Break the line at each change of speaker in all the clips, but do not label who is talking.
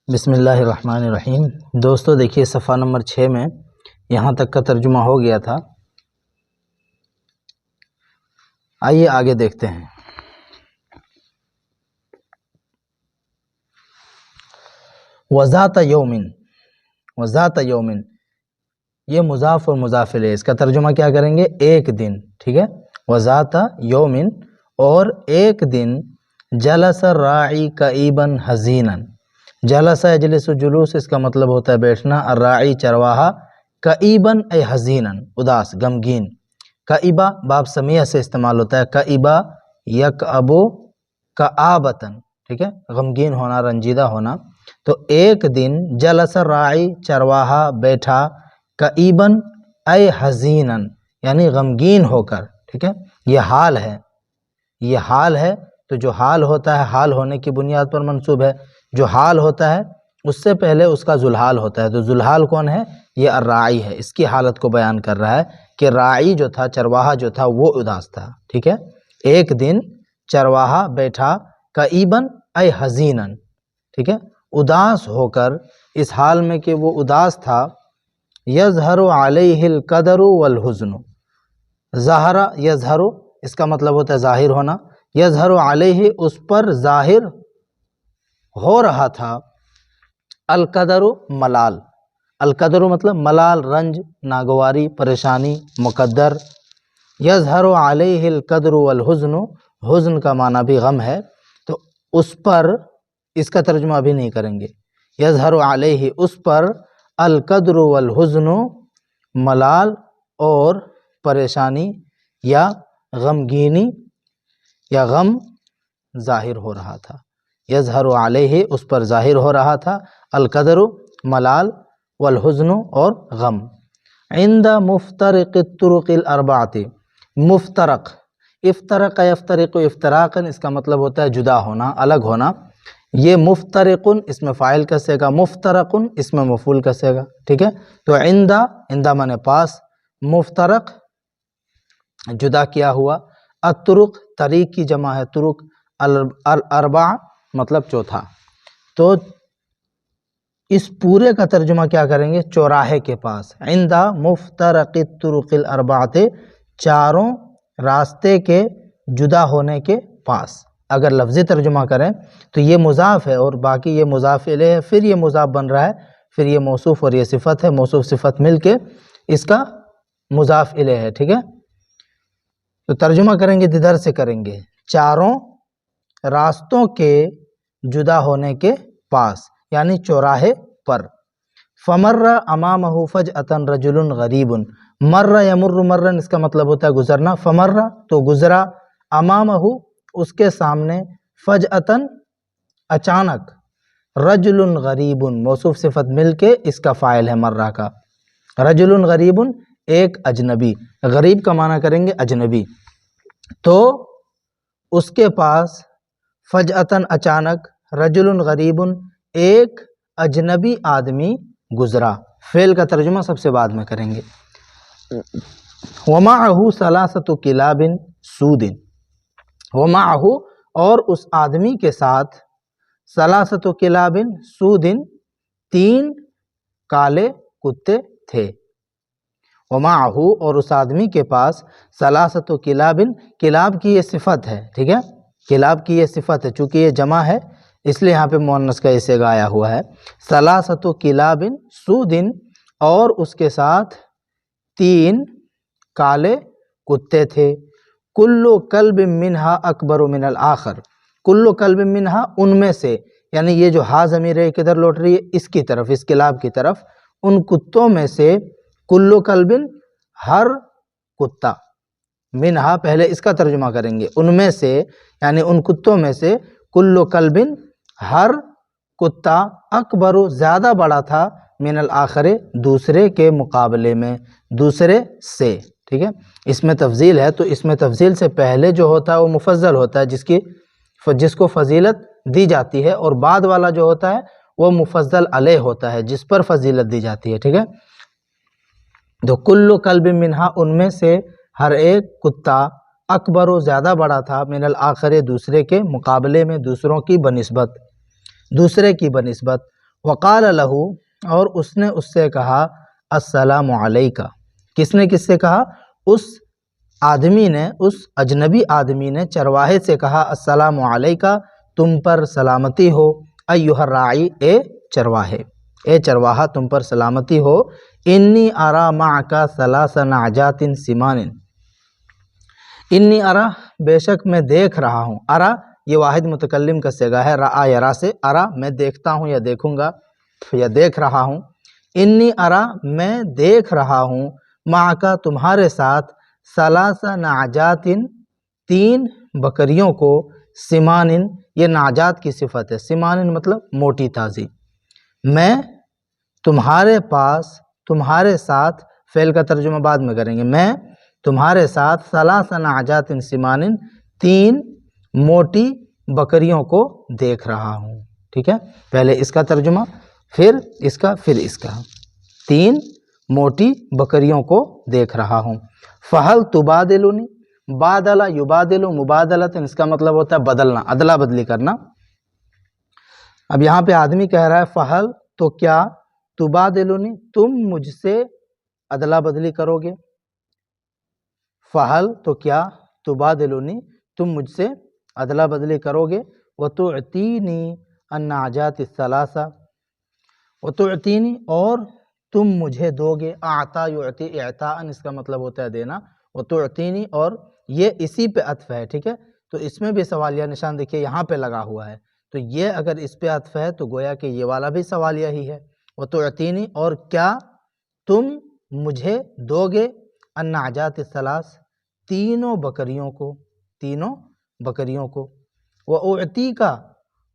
بسم اللہ الرحمن الرحیم۔ دوستو دیکھیے صفحہ نمبر 6 میں یہاں تک کا ترجمہ ہو گیا تھا، آئیے آگے دیکھتے ہیں۔ وذات یومن، وذات یومن یہ مضاف اور مضاف الیہ، اس کا ترجمہ کیا کریں گے؟ ایک دن، ٹھیک ہے۔ وذات یومن، اور ایک دن، جلس الراعی کئیبا حزینا، جلس یجلس جلوس اس کا مطلب ہوتا ہے بیٹھنا، الراعی چرواہا، کئیباً اے حزیناً اداس غمگین، کئیبا باب سمیہ سے استعمال ہوتا ہے، کئیبا یکأبو کآبتاً، ٹھیک ہے، غمگین ہونا، رنجیدہ ہونا۔ تو ایک دن جلس الراعی چرواہا بیٹھا، کئیباً اے حزیناً یعنی غمگین ہو کر، ٹھیک ہے، یہ حال ہے، یہ حال ہے۔ تو جو حال ہوتا ہے حال ہونے کی بنیاد پر منصوب ہے، جو حال ہوتا ہے اس سے پہلے اس کا ذوالحال ہوتا ہے۔ تو ذوالحال کون ہے؟ یہ الراعی ہے، اس کی حالت کو بیان کر رہا ہے کہ راعی جو تھا، چرواہا جو تھا، وہ اداس تھا، ٹھیک ہے۔ ایک دن چرواہا بیٹھا، کئیباً اے حزیناً، ٹھیک ہے، اداس ہو کر، اس حال میں کہ وہ اداس تھا۔ یظہر علیہ القدر والحزن، ظہر یظہر اس کا مطلب ہوتا ہے ظاہر ہونا، یظہر علیہ اس پر ظاہر ہو رہا تھا، القدر ملال، القدر مطلب ملال، رنج، ناگواری، پریشانی، مقدر۔ یظہر علیہ القدر والحزن، حزن کا معنی بھی غم ہے، تو اس پر، اس کا ترجمہ ابھی نہیں کریں گے۔ یظہر علیہ اس پر، القدر والحزن ملال اور پریشانی یا غمگینی یا غم ظاہر ہو رہا تھا۔ یظہر علیہ اس پر ظاہر ہو رہا تھا، القدر ملال، والحزن اور غم۔ عند مفترق الطرق الاربعۃ، مفترق، افترق یفترق افتراقا اس کا مطلب ہوتا ہے جدا ہونا، الگ ہونا۔ یہ مفترق اس میں فاعل کا صیغہ، مفترق اس میں مفعول کا صیغہ، ٹھیک ہے۔ تو عند مانے پاس، مفترق جدا کیا ہوا، الطرق طریق کی جمع ہے طرق، الاربع مطلب چوتھا۔ تو اس پورے کا ترجمہ کیا کریں گے؟ چوراہے کے پاس، عند مفترق الطرق الاربعۃ، چاروں راستے کے جدا ہونے کے پاس۔ اگر لفظی ترجمہ کریں تو یہ مضاف ہے اور باقی یہ مضاف الیہ ہے، پھر یہ مضاف بن رہا ہے، پھر یہ موصوف اور یہ صفت ہے، موصوف صفت مل کے اس کا مضاف الیہ ہے، ٹھیک ہے۔ تو ترجمہ کریں گے جدھر سے کریں گے، چاروں راستوں کے جدا ہونے کے پاس یعنی چوراہے پر۔ فمر امامہ فجأة رجل غریب، مر یمر مرن اس کا مطلب ہوتا ہے گزرنا، فمر تو گزرا، امامہ اس کے سامنے، فجأة اچانک، رجل غریب موصوف صفت مل کے اس کا فاعل ہے مرہ کا، رجل غریب ایک اجنبی، غریب کا معنی کریں گے اجنبی۔ تو اس کے پاس فجأة اچانک، رجل غریب ایک اجنبی آدمی گزرا، فعل کا ترجمہ سب سے بعد میں کریں گے۔ ومعه ثلاثة کلاب سود، ومعه اور اس آدمی کے ساتھ، ثلاثة کلاب سود تین کالے کتے تھے۔ ومعه اور اس آدمی کے پاس، ثلاثة کلاب، کلاب کی یہ صفت ہے، ٹھیک ہے، کلاب کی یہ صفت ہے، چونکہ یہ جمع ہے اس لیے یہاں پہ مؤنث کا اسے آیا ہوا ہے۔ ثلاثة کلاب سود، اور اس کے ساتھ تین کالے کتے تھے۔ کل کلب منہا اکبر من الآخر، کل کلب منہا ان میں سے، یعنی یہ جو ہا ضمیر ہے کدھر لوٹ رہی ہے؟ اس کی طرف، اس کلاب کی طرف، ان کتوں میں سے، کل کلب ہر کتا، منہا پہلے اس کا ترجمہ کریں گے، ان میں سے یعنی ان کتوں میں سے، کل کلب ہر کتا، اکبر زیادہ بڑا تھا، من الآخر دوسرے کے مقابلے میں، دوسرے سے، ٹھیک ہے۔ اس میں تفضیل ہے، تو اس میں تفضیل سے پہلے جو ہوتا ہے وہ مفضل ہوتا ہے، جس کو فضیلت دی جاتی ہے، اور بعد والا جو ہوتا ہے وہ مفضل علیہ ہوتا ہے، جس پر فضیلت دی جاتی ہے، ٹھیک ہے۔ تو کل کلب منہا ان میں سے ہر ایک کتا، اکبر و زیادہ بڑا تھا، من الآخر دوسرے کے مقابلے میں، دوسروں کی بنسبت، دوسرے کی بنسبت۔ وقال لہو، اور اس نے اس سے کہا السلام علیکہ، کس نے کس سے کہا؟ اس آدمی نے، اس اجنبی آدمی نے چرواہے سے کہا السلام علیکہ، تم پر سلامتی ہو، ایھا الراعی، اے چرواہے، اے چرواہا تم پر سلامتی ہو، انی ارا معک ثلاث نعجات سمان، انی ارا، بے شک میں دیکھ رہا ہوں، ارا یہ واحد متکلم کا صیغہ ہے، رآ یرا سے، ارا میں دیکھتا ہوں یا دیکھوں گا یا دیکھ رہا ہوں، انی ارا میں دیکھ رہا ہوں، معک تمہارے ساتھ، ثلاث نعجات تین بکریوں کو، سمان یہ نعجات کی صفت ہے، سمان مطلب موٹی تازی، میں تمہارے پاس، تمہارے ساتھ، فعل کا ترجمہ بعد میں کریں گے، میں تمہارے ساتھ ثلاث نعجات سمان تین موٹی بکریوں کو دیکھ رہا ہوں، ٹھیک ہے، پہلے اس کا ترجمہ، پھر اس کا، پھر اس کا، تین موٹی بکریوں کو دیکھ رہا ہوں، فہل تبادلنی، بادلہ یبادل مبادلۃ، اس کا مطلب ہوتا ہے بدلنا، ادلا بدلی کرنا۔ اب یہاں پہ آدمی کہہ رہا ہے فہل، تو کیا، تبادلنی، تم مجھ سے ادلا بدلی کرو گے، فہل تو کیا، تبادلنی تم مجھ سے ادلا بدلی کرو گے، وتعطینی النعجات الثلاثہ، وتعطینی اور تم مجھے دو گے، اعطا یعطی اعطاء، اس کا مطلب ہوتا ہے دینا، وتعطینی اور یہ اسی پہ عطف ہے، ٹھیک ہے، تو اس میں بھی سوالیہ نشان دیکھیے یہاں پہ لگا ہوا ہے، تو یہ اگر اس پہ عطف ہے تو گویا کہ یہ والا بھی سوالیہ ہی ہے، وتعطینی اور کیا تم مجھے دو گے، النعجات الثلاث تینوں بکریوں کو، تینوں بکریوں کو، وَأُعْتِيكَ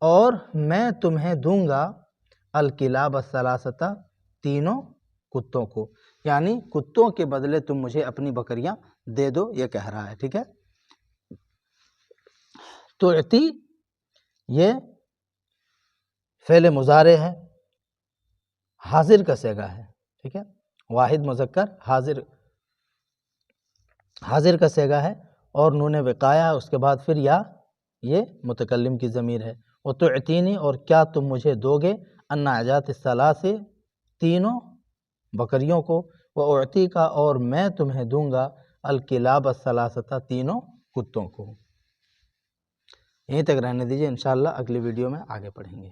اور میں تمہیں دوں گا، الکلاب الثلاثۃ تینوں کتوں کو، یعنی کتوں کے بدلے تم مجھے اپنی بکریاں دے دو، یہ کہہ رہا ہے، ٹھیک ہے۔ تعطی یہ فعل مضارع ہے، حاضر کا صیغہ ہے، ٹھیک ہے، واحد مذکر حاضر، حاضر کا صیغہ ہے، اور نون وقایہ اس کے بعد پھر یا، یہ متکلم کی ضمیر ہے، وتعطینی اور کیا تم مجھے دو گے، النعجات الثلاث تینوں بکریوں کو، وأعطیک اور میں تمہیں دوں گا، الکلاب الثلاثۃ تینوں کتوں کو۔ یہیں تک رہنے دیجیے، انشاءاللہ اگلی ویڈیو میں آگے پڑھیں گے۔